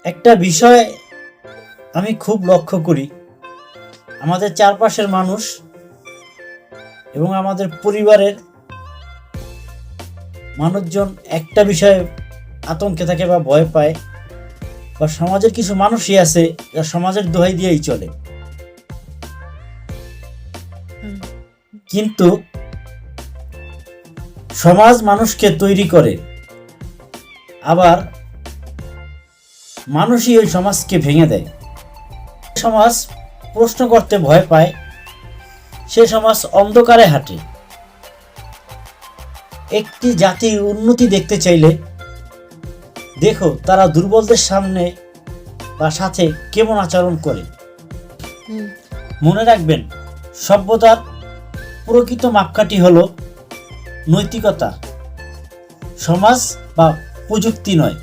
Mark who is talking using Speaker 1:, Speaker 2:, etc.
Speaker 1: একটা বিষয় আমি খুব লক্ষ্য করি, আমাদের চারপাশের মানুষ এবং আমাদের পরিবারের মানুষজন একটা বিষয়ে আতঙ্কে থাকে বা ভয় পায়, বা সমাজের কিছু মানুষই আছে যা সমাজের দোহাই দিয়েই চলে। কিন্তু সমাজ মানুষকে তৈরি করে, আবার মানুষই ওই সমাজকে ভেঙে দেয়। সমাজ প্রশ্ন করতে ভয় পায়, সে সমাজ অন্ধকারে হাঁটে। একটি জাতির উন্নতি দেখতে চাইলে দেখো তারা দুর্বলদের সামনে বা সাথে কেমন আচরণ করে। মনে রাখবেন, সভ্যতার প্রকৃত মাপকাঠি হলো নৈতিকতা, সমাজ বা প্রযুক্তি নয়।